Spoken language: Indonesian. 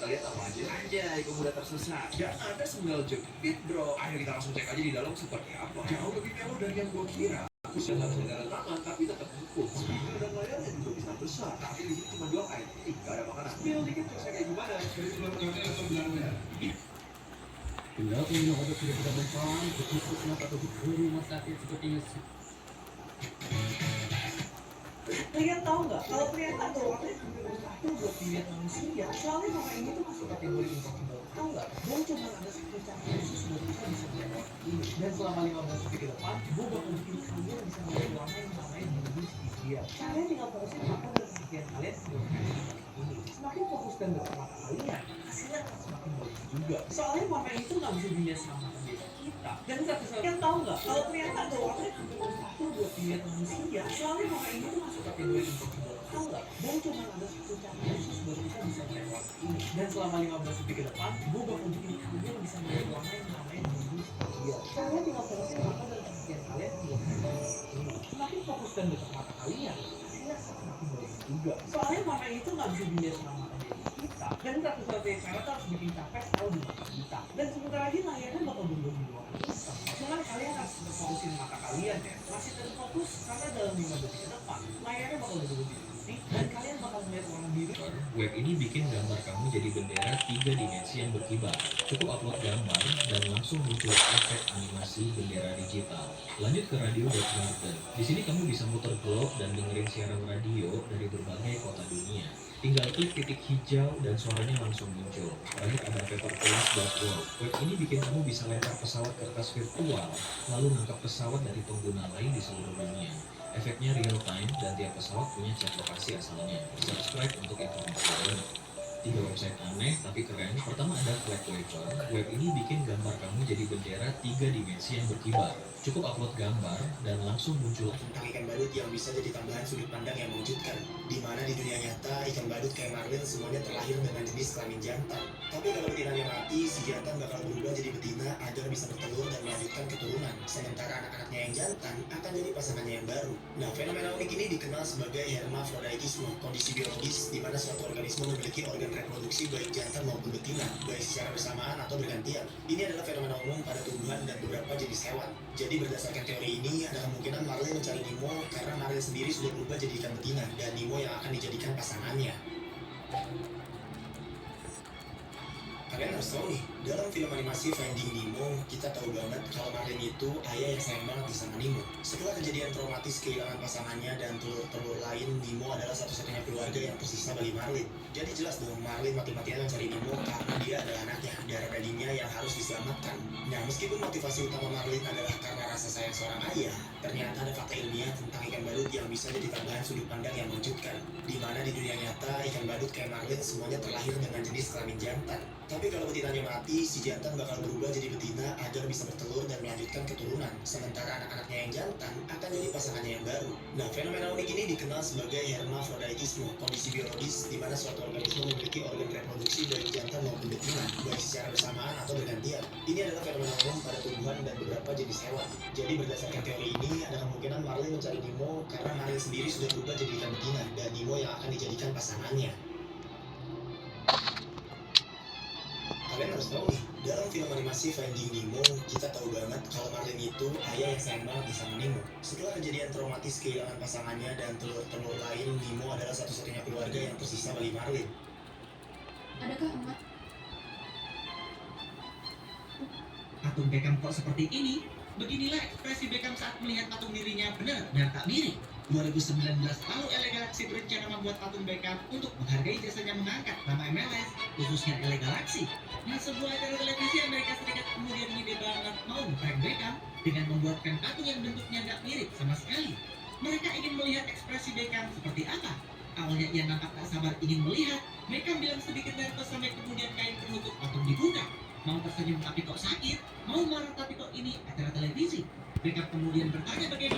lihat apa aja? Anjay, pemuda tersesat. Dan ada sendal jepit, bro. Ayo kita langsung cek aja di dalam seperti apa. Jauh lebih mewah dari yang gua kira. Aku sudah nggak bisa jalan tangan, tapi tetap empuk. Speaker dan layarnya juga bisa besar. Tapi di sini cuma doang air. Nggak ada makanan. Spill dikit terusnya kayak gimana? Dari belakangnya atau belakangnya? Tinggal pengguna obat sudah kita mempan, puskesmas atau ke rumah sakit sepertinya. Kalian tahu nggak kalau ternyata doangnya itu buat dilihat manusia, soalnya mama ini tuh masuk kategori impossible. Tahu nggak? Gue cuma ada satu cara khusus buat bisa melihat orang ini. Dan selama 15 detik ke depan, gue bakal bikin kalian bisa melihat warna yang namanya bonus dia. Kalian tinggal fokusin mata dan pikiran kalian sebelum ini. Semakin fokus dan dekat mata kalian, hasilnya akan semakin bagus juga. Soalnya warna itu nggak bisa dilihat sama mata biasa kita. Dan satu-satunya kalian tahu nggak kalau ternyata doangnya itu buat dilihat manusia, soalnya mama ini tuh masuk kategori impossible. Tahu nggak? Gue cuma ada satu cara khusus buat kita bisa melihat warna ini. Dan selama 15 detik ke depan, gue bakal bikin kalian bisa melihat warna yang namanya bonus dia. Kalian tinggal fokusin mata dan pikiran kalian sebelum ini. Semakin fokus dan dekat mata kalian, hasilnya akan semakin bagus juga. Soalnya warna itu nggak bisa dilihat sama mata biasa kita. Dan satu-satunya cara tuh harus bikin capek selalu di mata kita. Dan sebentar lagi layarnya bakal berubah di warna hitam. Cuman kalian harus fokusin mata kalian ya. Masih terfokus karena dalam 5 detik ke depan layarnya bakal berubah di putih dan kalian bakal melihat warna biru. Web ini bikin gambar kamu jadi bendera 3 dimensi yang berkibar. Cukup upload gambar dan langsung muncul efek animasi bendera digital. Lanjut ke radio.garden. Di sini kamu bisa muter globe dan dengerin siaran radio dari berbagai kota dunia. Tinggal klik titik hijau dan suaranya langsung muncul. Lanjut ada paperplanes.world. Web ini bikin kamu bisa lempar pesawat kertas virtual, lalu nangkap pesawat dari pengguna lain di seluruh dunia. Efeknya real time dan tiap pesawat punya chat lokasi asalnya. Subscribe untuk informasi lain. 3 website aneh tapi keren. Pertama ada Flatwaver. Web ini bikin gambar kamu jadi bendera 3 dimensi yang berkibar. Cukup upload gambar dan langsung muncul tentang ikan badut yang bisa jadi tambahan sudut pandang yang mengejutkan. Di mana di dunia nyata, ikan badut kayak marlin semuanya terlahir dengan jenis kelamin jantan. Tapi kalau betinanya mati, si jantan bakal berubah jadi betina agar bisa bertelur dan melanjutkan keturunan. Sementara anak-anaknya yang jantan akan jadi pasangannya yang baru. Nah, fenomena unik ini dikenal sebagai hermafroditisme, kondisi biologis di mana suatu organisme memiliki organ reproduksi baik jantan maupun betina, baik secara bersamaan atau bergantian. Ini adalah fenomena umum pada tumbuhan dan beberapa jenis hewan. Jadi berdasarkan teori ini, ada kemungkinan marlin mencari Nemo karena marlin sendiri sudah berubah jadi ikan betina dan Nemo yang akan dijadikan pasangannya. Kalian harus tahu nih, dalam film animasi Finding Nemo, kita tahu banget kalau Marlin itu ayah yang sayang banget sama Nemo. Setelah kejadian traumatis kehilangan pasangannya dan telur-telur lain, Nemo adalah satu-satunya keluarga yang tersisa bagi Marlin. Jadi jelas dong, Marlin mati-matian mencari Nemo karena dia adalah anaknya, darah dagingnya yang harus diselamatkan. Nah, meskipun motivasi utama Marlin adalah karena rasa sayang seorang ayah, ternyata ada fakta ilmiah tentang ikan badut yang bisa jadi tambahan sudut pandang yang mengejutkan. Di mana di dunia nyata, ikan badut kayak Marlin semuanya terlahir dengan jenis kelamin jantan. Tapi kalau betinanya mati, si jantan bakal berubah jadi betina agar bisa bertelur dan melanjutkan keturunan. Sementara anak-anaknya yang jantan akan jadi pasangannya yang baru. Nah, fenomena unik ini dikenal sebagai hermafroditisme, kondisi biologis di mana suatu organisme memiliki organ reproduksi baik jantan maupun betina, baik secara bersamaan atau bergantian. Ini adalah fenomena umum pada tumbuhan dan beberapa jenis hewan. Jadi berdasarkan teori ini, ada kemungkinan Marlin mencari Nemo karena Marlin sendiri sudah berubah jadi ikan betina dan Nemo yang akan dijadikan pasangannya. Kalian harus tahu nih, dalam film animasi Finding Nemo, kita tahu banget kalau Marlin itu ayah yang sayang banget sama Nemo. Setelah kejadian traumatis kehilangan pasangannya dan telur-telur lain, Nemo adalah satu-satunya keluarga yang tersisa bagi Marlin. Adakah emak? Patung Beckham kok seperti ini? Beginilah ekspresi Beckham saat melihat patung dirinya benar-benar tak mirip. 2019 lalu LA Galaxy berencana membuat patung Beckham untuk menghargai jasanya mengangkat nama MLS, khususnya LA Galaxy. Nah, sebuah acara televisi Amerika Serikat kemudian ide banget mau prank Beckham dengan membuatkan patung yang bentuknya nggak mirip sama sekali. Mereka ingin melihat ekspresi Beckham seperti apa. Awalnya ia nampak tak sabar ingin melihat. Beckham bilang sedikit nervous sampai kemudian kain penutup patung dibuka. Mau tersenyum tapi kok sakit, mau marah tapi kok ini acara televisi. Beckham kemudian bertanya bagaimana